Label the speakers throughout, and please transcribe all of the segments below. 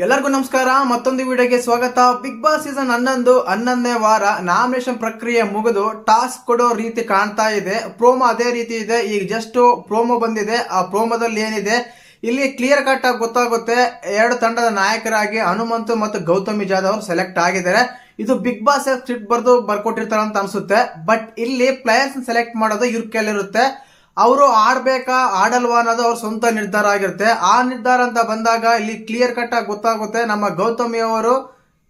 Speaker 1: ಎಲ್ಲರಿಗೂ ನಮಸ್ಕಾರ. ಮತ್ತೊಂದು ವಿಡಿಯೋಗೆ ಸ್ವಾಗತ. ಬಿಗ್ ಬಾಸ್ ಸೀಸನ್ 11ನೇ ವಾರ ನಾಮಿನೇಷನ್ ಪ್ರಕ್ರಿಯೆ ಮುಗಿದು ಟಾಸ್ಕ್ ಕೊಡೋ ರೀತಿ ಕಾಣ್ತಾ ಇದೆ. ಪ್ರೋಮೋ ಅದೇ ರೀತಿ ಇದೆ. ಈಗ ಜಸ್ಟ್ ಪ್ರೋಮೋ ಬಂದಿದೆ. ಆ ಪ್ರೋಮೋದಲ್ಲಿ ಏನಿದೆ ಇಲ್ಲಿ ಕ್ಲಿಯರ್ ಕಟ್ ಆಗಿ ಗೊತ್ತಾಗುತ್ತೆ. ಎರಡು ತಂಡದ ನಾಯಕರಾಗಿ ಹನುಮಂತು ಮತ್ತು ಗೌತಮಿ ಜಾಧವ್ ಅವರು ಸೆಲೆಕ್ಟ್ ಆಗಿದ್ದಾರೆ. ಇದು ಬಿಗ್ ಬಾಸ್ ಸ್ಕ್ರಿಪ್ಟ್ ಬರ್ಕೊಟ್ಟಿರ್ತಾರೆ ಅಂತ ಅನ್ಸುತ್ತೆ. ಬಟ್ ಇಲ್ಲಿ ಪ್ಲೇಯರ್ಸ್ ಸೆಲೆಕ್ಟ್ ಮಾಡೋದು ಇವ್ರ ಕೈಲಿರುತ್ತೆ. ಅವರು ಆಡ್ಬೇಕಾ ಆಡಲ್ವಾ ಅನ್ನೋದು ಅವ್ರ ಸ್ವಂತ ನಿರ್ಧಾರ ಆಗಿರುತ್ತೆ. ಆ ನಿರ್ಧಾರ ಅಂತ ಬಂದಾಗ ಇಲ್ಲಿ ಕ್ಲಿಯರ್ ಕಟ್ ಆಗಿ ಗೊತ್ತಾಗುತ್ತೆ. ನಮ್ಮ ಗೌತಮಿ ಅವರು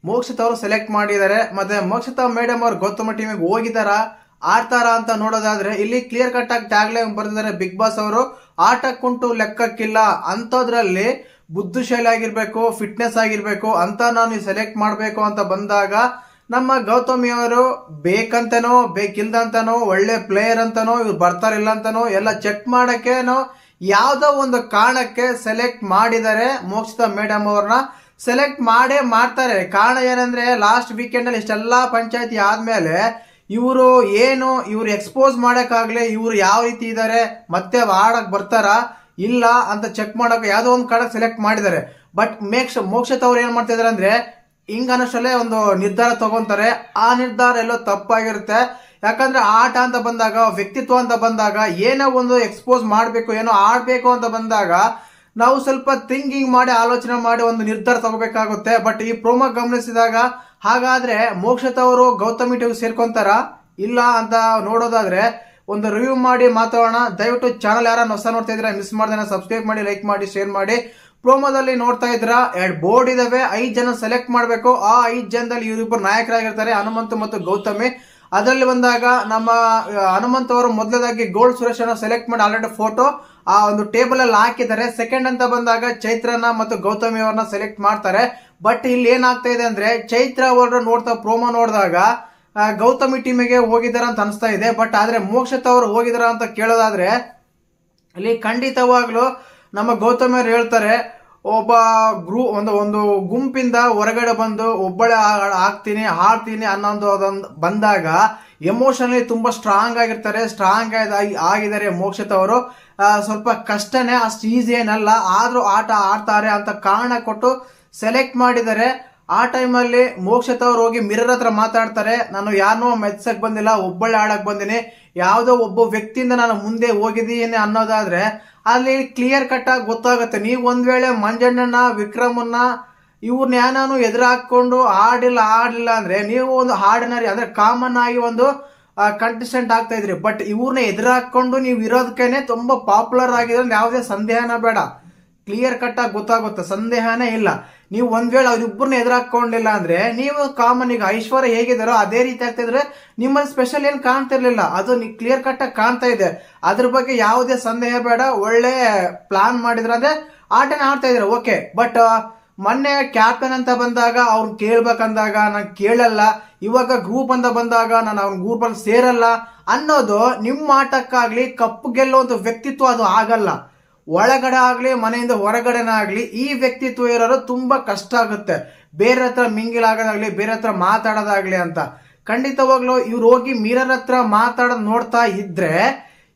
Speaker 1: ಮೋಕ್ಷಿತ್ ಅವರು ಸೆಲೆಕ್ಟ್ ಮಾಡಿದ್ದಾರೆ. ಮತ್ತೆ ಮೋಕ್ಷಿತಾ ಮೇಡಮ್ ಅವರು ಗೌತಮ ಟೀಮಿಗೆ ಹೋಗಿದಾರ ಆಡ್ತಾರ ಅಂತ ನೋಡೋದಾದ್ರೆ ಇಲ್ಲಿ ಕ್ಲಿಯರ್ ಕಟ್ ಆಗಿ ಟ್ಯಾಗ್ಲೈನ್ ಬರ್ತಿದ್ದಾರೆ ಬಿಗ್ ಬಾಸ್ ಅವರು. ಆಟಕ್ಕುಂಟು ಲೆಕ್ಕಕ್ಕಿಲ್ಲ ಅಂತದ್ರಲ್ಲಿ ಬುದ್ಧಿಶಾಲಿ ಆಗಿರ್ಬೇಕು, ಫಿಟ್ನೆಸ್ ಆಗಿರ್ಬೇಕು ಅಂತ ನಾನು ಸೆಲೆಕ್ಟ್ ಮಾಡ್ಬೇಕು ಅಂತ ಬಂದಾಗ ನಮ್ಮ ಗೌತಮಿ ಅವರು ಬೇಕಂತನೋ ಬೇಕಿಲ್ದಂತನೋ ಒಳ್ಳೆ ಪ್ಲೇಯರ್ ಅಂತನೋ ಇವ್ರು ಬರ್ತಾರಿಲ್ಲ ಅಂತನೋ ಎಲ್ಲ ಚೆಕ್ ಮಾಡಕ್ಕೇನೋ ಯಾವ್ದೋ ಒಂದು ಕಾರಣಕ್ಕೆ ಸೆಲೆಕ್ಟ್ ಮಾಡಿದ್ದಾರೆ. ಮೋಕ್ಷಿತಾ ಮೇಡಮ್ ಅವ್ರನ್ನ ಸೆಲೆಕ್ಟ್ ಮಾಡೇ ಮಾಡ್ತಾರೆ. ಕಾರಣ ಏನಂದ್ರೆ ಲಾಸ್ಟ್ ವೀಕೆಂಡ್ ಅಲ್ಲಿ ಇಷ್ಟೆಲ್ಲಾ ಪಂಚಾಯತಿ ಆದ್ಮೇಲೆ ಇವರು ಇವ್ರು ಎಕ್ಸ್ಪೋಸ್ ಮಾಡಕ್ಕಾಗ್ಲಿ ಇವ್ರು ಯಾವ ರೀತಿ ಇದಾರೆ ಮತ್ತೆ ಆಡಕ್ ಬರ್ತಾರ ಇಲ್ಲ ಅಂತ ಚೆಕ್ ಮಾಡಕ್ ಯಾವ್ದೋ ಒಂದು ಕಾರಣಕ್ಕೆ ಸೆಲೆಕ್ಟ್ ಮಾಡಿದ್ದಾರೆ. ಬಟ್ ಮೋಕ್ಷಿತಾ ಅವ್ರು ಏನ್ ಮಾಡ್ತಾ ಇದಾರೆ ಅಂದ್ರೆ ಹಿಂಗ ಅನ್ನೋಷ್ಟಲ್ಲೇ ಒಂದು ನಿರ್ಧಾರ ತಗೊಂತಾರೆ. ಆ ನಿರ್ಧಾರ ಎಲ್ಲೋ ತಪ್ಪಾಗಿರುತ್ತೆ. ಯಾಕಂದ್ರೆ ಆಟ ಅಂತ ಬಂದಾಗ, ವ್ಯಕ್ತಿತ್ವ ಅಂತ ಬಂದಾಗ, ಏನೋ ಒಂದು ಎಕ್ಸ್ಪೋಸ್ ಮಾಡ್ಬೇಕು, ಏನೋ ಆಡ್ಬೇಕು ಅಂತ ಬಂದಾಗ ನಾವು ಸ್ವಲ್ಪ ಥಿಂಕಿಂಗ್ ಮಾಡಿ ಆಲೋಚನೆ ಮಾಡಿ ಒಂದು ನಿರ್ಧಾರ ತಗೋಬೇಕಾಗುತ್ತೆ. ಬಟ್ ಈ ಪ್ರೋಮೋ ಗಮನಿಸಿದಾಗ ಹಾಗಾದ್ರೆ ಮೋಕ್ಷಿತಾ ಅವರು ಗೌತಮಿ ಟಿವಿ ಸೇರ್ಕೊಂತಾರ ಇಲ್ಲ ಅಂತ ನೋಡೋದಾದ್ರೆ ಒಂದು ರಿವ್ಯೂ ಮಾಡಿ ಮಾತಾಡೋಣ. ದಯವಿಟ್ಟು ಚಾನಲ್ ಯಾರು ಹೊಸ ನೋಡ್ತಾ ಇದ್ರೆ ಮಿಸ್ ಮಾಡ್ದೇನೆ ಸಬ್ಸ್ಕ್ರೈಬ್ ಮಾಡಿ, ಲೈಕ್ ಮಾಡಿ, ಶೇರ್ ಮಾಡಿ. ಪ್ರೋಮೋದಲ್ಲಿ ನೋಡ್ತಾ ಇದ್ರ 2 ಬೋರ್ಡ್ ಇದಾವೆ. 5 ಜನ ಸೆಲೆಕ್ಟ್ ಮಾಡಬೇಕು. ಆ 5 ಜನದಲ್ಲಿ ಇವರಿಬ್ಬರು ನಾಯಕರಾಗಿರ್ತಾರೆ, ಹನುಮಂತು ಮತ್ತು ಗೌತಮಿ. ಅದರಲ್ಲಿ ಬಂದಾಗ ನಮ್ಮ ಹನುಮಂತ್ ಅವರು ಮೊದಲದಾಗಿ ಗೋಲ್ಡ್ ಸುರೇಶ್ ಅನ್ನ ಸೆಲೆಕ್ಟ್ ಮಾಡಿ ಆಲ್ರೆಡಿ ಫೋಟೋ ಆ ಒಂದು ಟೇಬಲ್ ಅಲ್ಲಿ ಹಾಕಿದ್ದಾರೆ. ಸೆಕೆಂಡ್ ಅಂತ ಬಂದಾಗ ಚೈತ್ರನ ಮತ್ತು ಗೌತಮಿ ಅವ್ರನ್ನ ಸೆಲೆಕ್ಟ್ ಮಾಡ್ತಾರೆ. ಬಟ್ ಇಲ್ಲಿ ಏನಾಗ್ತಾ ಇದೆ ಅಂದ್ರೆ ಚೈತ್ರ ಅವರು ಪ್ರೋಮೋ ನೋಡಿದಾಗ ಗೌತಮಿ ಟೀಮಿಗೆ ಹೋಗಿದಾರ ಅಂತ ಅನಿಸ್ತಾ ಇದೆ. ಬಟ್ ಆದ್ರೆ ಮೋಕ್ಷಿತಾ ಅವರು ಹೋಗಿದಾರ ಅಂತ ಕೇಳೋದಾದ್ರೆ ಇಲ್ಲಿ ಖಂಡಿತವಾಗ್ಲು ನಮ್ಮ ಗೌತಮಿ ಅವರು ಹೇಳ್ತಾರೆ ಒಬ್ಬ ಒಂದು ಗುಂಪಿಂದ ಹೊರಗಡೆ ಬಂದು ಒಬ್ಬಳೆ ಹಾಡ್ತೀನಿ ಅನ್ನೋದು ಬಂದಾಗ ಎಮೋಷನಲಿ ತುಂಬಾ ಸ್ಟ್ರಾಂಗ್ ಆಗಿರ್ತಾರೆ. ಸ್ಟ್ರಾಂಗ್ ಆಗಿದ್ದಾರೆ ಮೋಕ್ಷಿತಾ ಅವರು. ಸ್ವಲ್ಪ ಕಷ್ಟನೇ, ಅಷ್ಟು ಈಸಿ ಏನಲ್ಲ, ಆದ್ರೂ ಆಟ ಆಡ್ತಾರೆ ಅಂತ ಕಾರಣ ಕೊಟ್ಟು ಸೆಲೆಕ್ಟ್ ಮಾಡಿದ್ದಾರೆ. ಆ ಟೈಮಲ್ಲಿ ಮೋಕ್ಷಿತಾ ಅವ್ರು ಹೋಗಿ ಮಿರರ್ ಹತ್ರ ಮಾತಾಡ್ತಾರೆ. ನಾನು ಯಾರನ್ನೋ ಮೆಚ್ಚಕ್ ಬಂದಿಲ್ಲ, ಒಬ್ಬಳೆ ಆಡಕ್ ಬಂದಿನಿ, ಯಾವುದೋ ಒಬ್ಬ ವ್ಯಕ್ತಿಯಿಂದ ನಾನು ಮುಂದೆ ಹೋಗಿದ್ದೀನಿ ಅನ್ನೋದಾದ್ರೆ ಅಲ್ಲಿ ಕ್ಲಿಯರ್ ಕಟ್ ಆಗಿ ಗೊತ್ತಾಗುತ್ತೆ. ನೀವು ಒಂದ್ ವೇಳೆ ಮಂಜಣ್ಣನ, ವಿಕ್ರಮನ್ನ ಇವ್ರನ್ನ ಯಾನು ಎದುರು ಹಾಕೊಂಡು ಆಡಿಲ್ಲ ಅಂದ್ರೆ ನೀವು ಒಂದು ಹಾಡಿನರಿ ಅಂದ್ರೆ ಕಾಮನ್ ಆಗಿ ಒಂದು ಕಂಟೆಸ್ಟೆಂಟ್ ಆಗ್ತಾ ಇದ್ರಿ. ಬಟ್ ಇವ್ರನ್ನ ಎದುರು ಹಾಕೊಂಡು ನೀವು ಇರೋದಕ್ಕೇನೆ ತುಂಬಾ ಪಾಪ್ಯುಲರ್ ಆಗಿದ್ರೆ ಯಾವುದೇ ಸಂದೇಹನ ಬೇಡ, ಕ್ಲಿಯರ್ ಕಟ್ ಆಗಿ ಗೊತ್ತಾಗುತ್ತೆ, ಸಂದೇಹನೇ ಇಲ್ಲ. ನೀವು ಒಂದ್ ವೇಳೆ ಅವ್ರಿಬ್ಬರನ್ನ ಎದುರಾಕೊಂಡಿಲ್ಲ ಅಂದ್ರೆ ನೀವು ಕಾಮನ್ ಈಗ ಐಶ್ವರ್ಯ ಹೇಗಿದಾರೋ ಅದೇ ರೀತಿ ಆಗ್ತಾ ಇದ್ರೆ ನಿಮ್ಮಲ್ಲಿ ಸ್ಪೆಷಲ್ ಏನ್ ಕಾಣ್ತಿರ್ಲಿಲ್ಲ. ಅದು ಕ್ಲಿಯರ್ ಕಟ್ ಆಗಿ ಕಾಣ್ತಾ ಇದೆ. ಅದ್ರ ಬಗ್ಗೆ ಯಾವುದೇ ಸಂದೇಹ ಬೇಡ. ಒಳ್ಳೆ ಪ್ಲಾನ್ ಮಾಡಿದ್ರ ಅಂದ್ರೆ ಆಟನ ಆಡ್ತಾ ಇದ್ರೆ ಓಕೆ. ಬಟ್ ಮೊನ್ನೆ ಕ್ಯಾಪ್ಟನ್ ಅಂತ ಬಂದಾಗ ಅವ್ನ್ ಕೇಳ್ಬೇಕಂದಾಗ ನಾನು ಕೇಳಲ್ಲ, ಇವಾಗ ಗ್ರೂಪ್ ಅಂತ ಬಂದಾಗ ನಾನು ಅವ್ನ ಗ್ರೂಪ್ ಅಲ್ಲಿ ಸೇರಲ್ಲ ಅನ್ನೋದು ನಿಮ್ಮ ಆಟಕ್ಕಾಗ್ಲಿ ಕಪ್ಪು ಗೆಲ್ಲುವಂತ ವ್ಯಕ್ತಿತ್ವ ಅದು ಆಗಲ್ಲ. ಒಳಗಡೆ ಆಗ್ಲಿ ಮನೆಯಿಂದ ಹೊರಗಡೆನ ಆಗ್ಲಿ ಈ ವ್ಯಕ್ತಿತ್ವ ಇರೋರು ತುಂಬಾ ಕಷ್ಟ ಆಗುತ್ತೆ. ಬೇರೆ ಹತ್ರ ಮಿಂಗಿಲ್ ಆಗೋದಾಗ್ಲಿ, ಬೇರೆ ಹತ್ರ ಮಾತಾಡೋದಾಗ್ಲಿ ಅಂತ. ಖಂಡಿತವಾಗ್ಲು ಇವ್ರು ಹೋಗಿ ಮಿರರ್ ಹತ್ರ ಮಾತಾಡೋದ್ ನೋಡ್ತಾ ಇದ್ರೆ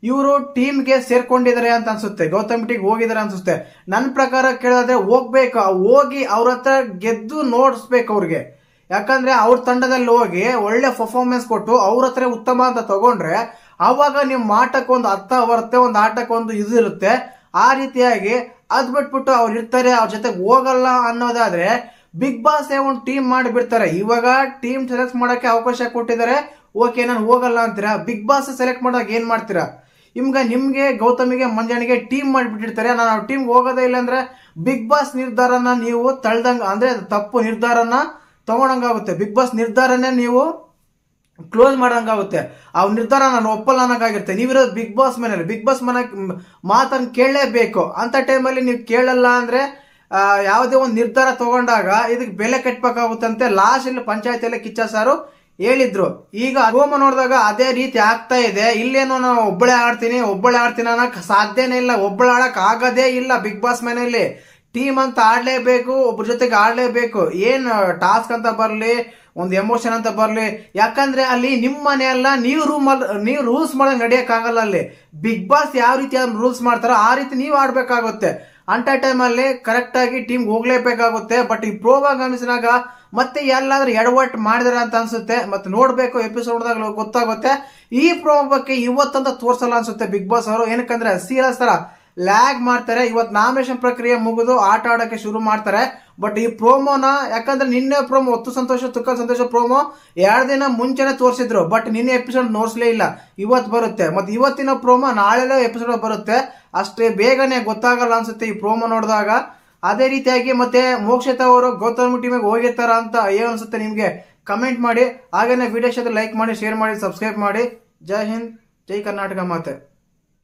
Speaker 1: ಇವರು ಟೀಮ್ಗೆ ಸೇರ್ಕೊಂಡಿದ್ದಾರೆ ಅಂತ ಅನ್ಸುತ್ತೆ, ಗೌತಮ್ ಟೀಮ್ಗೆ ಹೋಗಿದ್ದಾರೆ ಅನ್ಸುತ್ತೆ. ನನ್ನ ಪ್ರಕಾರ ಕೇಳಿದ್ರೆ ಹೋಗ್ಬೇಕು, ಹೋಗಿ ಅವ್ರ ಹತ್ರ ಗೆದ್ದು ನೋಡಿಸ್ಬೇಕು ಅವ್ರಿಗೆ. ಯಾಕಂದ್ರೆ ಅವ್ರ ತಂಡದಲ್ಲಿ ಹೋಗಿ ಒಳ್ಳೆ ಪರ್ಫಾರ್ಮೆನ್ಸ್ ಕೊಟ್ಟು ಅವ್ರ ಹತ್ರ ಉತ್ತಮ ಅಂತ ತಗೊಂಡ್ರೆ ಅವಾಗ ನಿಮ್ ಆಟಕ್ಕೆ ಒಂದು ಅರ್ಥ ಬರುತ್ತೆ, ಒಂದು ಆಟಕ್ಕೆ ಒಂದು ಇದು ಇರುತ್ತೆ. ಆ ರೀತಿಯಾಗಿ ಅದ್ ಬಿಟ್ಬಿಟ್ಟು ಅವ್ರು ಇರ್ತಾರೆ, ಅವ್ರ ಜೊತೆ ಹೋಗಲ್ಲ ಅನ್ನೋದಾದ್ರೆ ಬಿಗ್ ಬಾಸ್ ಒಂದು ಟೀಮ್ ಮಾಡಿ ಬಿಡ್ತಾರೆ. ಇವಾಗ ಟೀಮ್ ಸೆಲೆಕ್ಟ್ ಮಾಡಕ್ಕೆ ಅವಕಾಶ ಕೊಟ್ಟಿದ್ದಾರೆ, ಓಕೆ ನಾನು ಹೋಗಲ್ಲ ಅಂತೀರಾ. ಬಿಗ್ ಬಾಸ್ ಸೆಲೆಕ್ಟ್ ಮಾಡಿದಾಗ ಏನ್ ಮಾಡ್ತೀರಾ? ನಿಮ್ಗೆ ಗೌತಮಿಗೆ ಮಂಜಾಣಿಗೆ ಟೀಮ್ ಮಾಡಿಬಿಟ್ಟಿರ್ತಾರೆ. ನಾನು ಟೀಮ್ಗೆ ಹೋಗೋದೇ ಇಲ್ಲ ಅಂದ್ರೆ ಬಿಗ್ ಬಾಸ್ ನಿರ್ಧಾರನ ನೀವು ತಳ್ದಂಗ ಅಂದ್ರೆ ತಪ್ಪು ನಿರ್ಧಾರನ ತಗೊಂಡಂಗಾಗುತ್ತೆ. ಬಿಗ್ ಬಾಸ್ ನಿರ್ಧಾರನೇ ನೀವು ಕ್ಲೋಸ್ ಮಾಡ್ದಂಗಾಗುತ್ತೆ. ಆ ನಿರ್ಧಾರ ನಾನು ಒಪ್ಪಲ್ಲ ಅನ್ನೋಕ್ಕಾಗಿರುತ್ತೆ. ನೀವಿರೋದು ಬಿಗ್ ಬಾಸ್ ಮನೇಲಿ, ಬಿಗ್ ಬಾಸ್ ಮನೆ ಮಾತನ್ನು ಕೇಳಲೇಬೇಕು. ಅಂತ ಟೈಮಲ್ಲಿ ನೀವು ಕೇಳಲ್ಲ ಅಂದ್ರೆ ಯಾವುದೇ ಒಂದು ನಿರ್ಧಾರ ತಗೊಂಡಾಗ ಇದಕ್ಕೆ ಬೆಲೆ ಕಟ್ಬೇಕಾಗುತ್ತಂತೆ. ಲಾಸ್ಟ್ ಇಲ್ಲಿ ಪಂಚಾಯತಿಯಲ್ಲಿ ಕಿಚ್ಚ ಸಾರು ಹೇಳಿದ್ರು. ಈಗ ರೋಮ ನೋಡಿದಾಗ ಅದೇ ರೀತಿ ಆಗ್ತಾ ಇದೆ. ಇಲ್ಲೇನೋ ನಾವು ಒಬ್ಬಳೆ ಆಡ್ತೀನಿ ಅನ್ನಕ್ ಸಾಧ್ಯನೇ ಇಲ್ಲ. ಒಬ್ಬಳೆ ಆಡಕ್ ಆಗದೇ ಇಲ್ಲ. ಬಿಗ್ ಬಾಸ್ ಮನೆಯಲ್ಲಿ ಟೀಮ್ ಅಂತ ಆಡ್ಲೇಬೇಕು, ಒಬ್ಬರ ಜೊತೆಗೆ ಆಡ್ಲೇಬೇಕು. ಏನ್ ಟಾಸ್ಕ್ ಅಂತ ಬರ್ಲಿ, ಒಂದು ಎಮೋಷನ್ ಅಂತ ಬರ್ಲಿ, ಯಾಕಂದ್ರೆ ಅಲ್ಲಿ ನಿಮ್ ಮನೆ ಅಲ್ಲ, ನೀವು ರೂಲ್ಸ್ ಮಾಡಂಗ್ ನಡೆಯಕ್ ಆಗಲ್ಲ. ಅಲ್ಲಿ ಬಿಗ್ ಬಾಸ್ ಯಾವ ರೀತಿ ರೂಲ್ಸ್ ಮಾಡ್ತಾರೋ ಆ ರೀತಿ ನೀವು ಆಡ್ಬೇಕಾಗುತ್ತೆ. ಅಂತ ಟೈಮಲ್ಲಿ ಕರೆಕ್ಟ್ ಆಗಿ ಟೀಮ್ ಹೋಗ್ಲೇಬೇಕಾಗುತ್ತೆ. ಬಟ್ ಈ ಪ್ರೋಮೋ ಗಮನಿಸಿದಾಗ ಮತ್ತೆ ಎಲ್ಲಾದ್ರೂ ಎಡವಟ್ ಮಾಡಿದಾರ ಅಂತ ಅನ್ಸುತ್ತೆ. ಮತ್ತೆ ನೋಡ್ಬೇಕು ಎಪಿಸೋಡ್ ಗೊತ್ತಾಗುತ್ತೆ. ಈ ಪ್ರೋಮೋ ಬಗ್ಗೆ ಇವತ್ತಂತ ತೋರ್ಸಲ್ಲ ಅನ್ಸುತ್ತೆ ಬಿಗ್ ಬಾಸ್ ಅವರು. ಏನಕ್ಕಂದ್ರೆ ಸೀರಿಯಸ್ ತರ ಲ್ಯಾಗ್ ಮಾಡ್ತಾರೆ. ಇವತ್ತು ನಾಮಿನೇಷನ್ ಪ್ರಕ್ರಿಯೆ ಮುಗಿದು ಆಟ ಆಡೋಕೆ ಶುರು ಮಾಡ್ತಾರೆ. ಬಟ್ ಈ ಪ್ರೋಮೋನ ಯಾಕಂದ್ರೆ ನಿನ್ನೆ ಪ್ರೋಮೋ ಹೊತ್ತು ಸಂತೋಷ ತುಕ್ಕ ಸಂತೋಷ ಪ್ರೋಮೋ 2 ದಿನ ಮುಂಚೆನೆ ತೋರಿಸಿದ್ರು. ಬಟ್ ನಿನ್ನೆ ಎಪಿಸೋಡ್ ನೋಡ್ಸ್ಲೇ ಇಲ್ಲ. ಇವತ್ತು ಬರುತ್ತೆ. ಮತ್ತೆ ಇವತ್ತಿನ ಪ್ರೋಮೋ ನಾಳೆ ಎಪಿಸೋಡ್ ಬರುತ್ತೆ. ಅಷ್ಟೇ ಬೇಗನೆ ಗೊತ್ತಾಗಲ್ಲ ಅನ್ಸುತ್ತೆ ಈ ಪ್ರೋಮೋ ನೋಡಿದಾಗ. ಅದೇ ರೀತಿಯಾಗಿ ಮತ್ತೆ ಮೋಕ್ಷಿತಾ ಅವರು ಗೌತಮ್ ಟೀಮಿಗೆ ಹೋಗಿರ್ತಾರ ಅಂತ ಏನ್ ಅನ್ಸುತ್ತೆ ನಿಮ್ಗೆ ಕಮೆಂಟ್ ಮಾಡಿ. ಹಾಗೇನೆ ವಿಡಿಯೋ ಲೈಕ್ ಮಾಡಿ, ಶೇರ್ ಮಾಡಿ, ಸಬ್ಸ್ಕ್ರೈಬ್ ಮಾಡಿ. ಜೈ ಹಿಂದ್, ಜೈ ಕರ್ನಾಟಕ ಮಾತೆ.